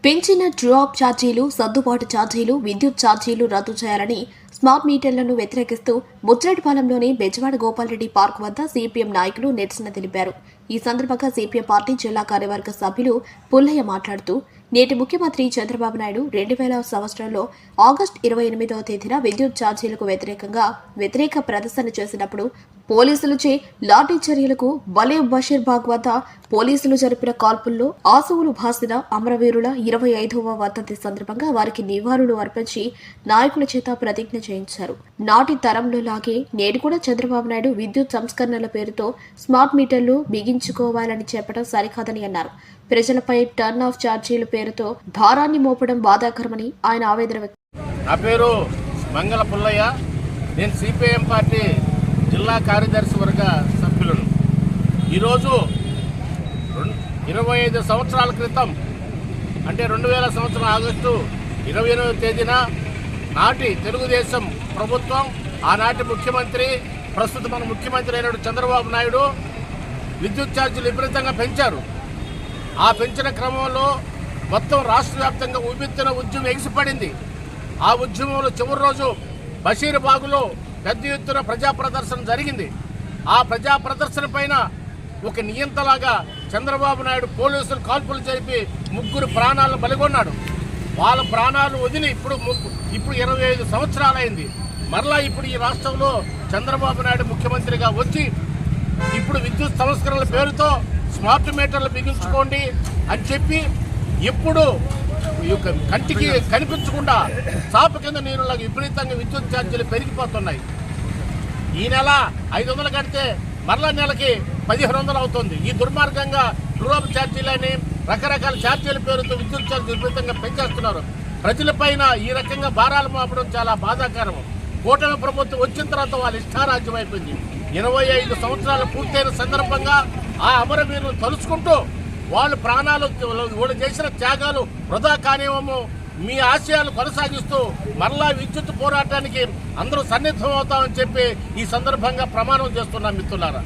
పెంచిన డ్రాప్ ఛార్జీలు, సర్దుబాటు ఛార్జీలు, విద్యుత్ ఛార్జీలు రద్దు చేయాలని స్మార్ట్ మీటర్లను వ్యతిరేకిస్తూ ముద్రేటిపాలెంలోని బెజవాడ గోపాల్రెడ్డి పార్క్ వద్ద సిపిఎం నాయకులు నిరసన తెలిపారు. ఈ సందర్భంగా సిపిఎం పార్టీ జిల్లా కార్యవర్గ సభ్యులు పుల్లయ్య మాట్లాడుతూ, నేటి ముఖ్యమంత్రి చంద్రబాబు నాయుడు 2000 సంవత్సరంలో ఆగస్టు 28వ తేదీన విద్యుత్ ఛార్జీలకు వ్యతిరేక ప్రదర్శన చేసినప్పుడు పోలీసులచే లాఠీ చర్యలకు బలే బషీర్బాగ్ వద్ద పోలీసులు జరిపిన కాల్పుల్లో ఆసువులు భాసిన అమరవీరుల 25వ వర్ధంతి సందర్భంగా వారికి నివాళులు అర్పించి నాయకుల చేత ప్రతిజ్ఞ చేయించారు. నాటి తరంలో లాగే నేడు కూడా చంద్రబాబు నాయుడు విద్యుత్ సంస్కరణల పేరుతో స్మార్ట్ మీటర్లు బిగించుకోవాలని చెప్పడం సరికాదని అన్నారు. ప్రజలపై టర్న్ ఆఫ్ ఛార్జీల పేరుతో భారాన్ని మోపడం బాధాకరమని ఆయన ఆవేదన వ్యక్తం. నా పేరు మంగళ పుల్లయ్య. నేను సిపిఎం పార్టీ జిల్లా కార్యదర్శి వర్గ సభ్యులను. ఈరోజు 25 సంవత్సరాల క్రితం అంటే 2000 సంవత్సరం ఆగస్టు 28వ తేదీన నాటి తెలుగుదేశం ప్రభుత్వం, ఆనాటి ముఖ్యమంత్రి, ప్రస్తుత మన ముఖ్యమంత్రి అయిన చంద్రబాబు నాయుడు విద్యుత్ ఛార్జీలు విపరీతంగా పెంచారు. ఆ పెంచిన క్రమంలో మొత్తం రాష్ట్ర వ్యాప్తంగా ఉవ్వెత్తున ఉద్యమం ఎగిసిపడింది. ఆ ఉద్యమంలో చివరి రోజు బషీర్బాగులో పెద్ద ఎత్తున ప్రజా ప్రదర్శన జరిగింది. ఆ ప్రజా ప్రదర్శన పైన ఒక నియంతలాగా చంద్రబాబు నాయుడు పోలీసులు కాల్పులు జరిపి 3 ప్రాణాలను బలిగొన్నాడు. వాళ్ళ ప్రాణాలు వదిలి ఇప్పుడు 25 సంవత్సరాలైంది. మరలా ఇప్పుడు ఈ రాష్ట్రంలో చంద్రబాబు నాయుడు ముఖ్యమంత్రిగా వచ్చి ఇప్పుడు విద్యుత్ సంస్కరణల పేరుతో స్మార్ట్ మీటర్లు బిగించుకోండి అని చెప్పి ఎప్పుడు కంటికి కనిపించకుండా చాప కింద నీరులాగా విపరీతంగా విద్యుత్ ఛార్జీలు పెరిగిపోతున్నాయి. ఈ నెల 500 కడితే మరలా నెలకి 1500 అవుతుంది. ఈ దుర్మార్గంగా డ్రాప్ ఛార్జీలని రకరకాల ఛార్జీల పేరుతో విద్యుత్ ఛార్జీలు విపరీతంగా పెంచేస్తున్నారు. ప్రజలపైన ఈ రకంగా భారాలు మోపడం చాలా బాధాకరం. కూటమి ప్రభుత్వం వచ్చిన తర్వాత వాళ్ళ ఇష్టారాజ్యం అయిపోయింది. 25 సంవత్సరాలు పూర్తయిన సందర్భంగా ఆ అమరవీరులు తలుచుకుంటూ వాళ్ళు ప్రాణాలు వాళ్ళు చేసిన త్యాగాలు వృధా కానివ్వము, మీ ఆశయాలు కొనసాగిస్తూ మరలా విద్యుత్ పోరాటానికి అందరూ సన్నిద్ధం అవుతామని చెప్పి ఈ సందర్భంగా ప్రమాణం చేస్తున్నాం మిత్రులారా.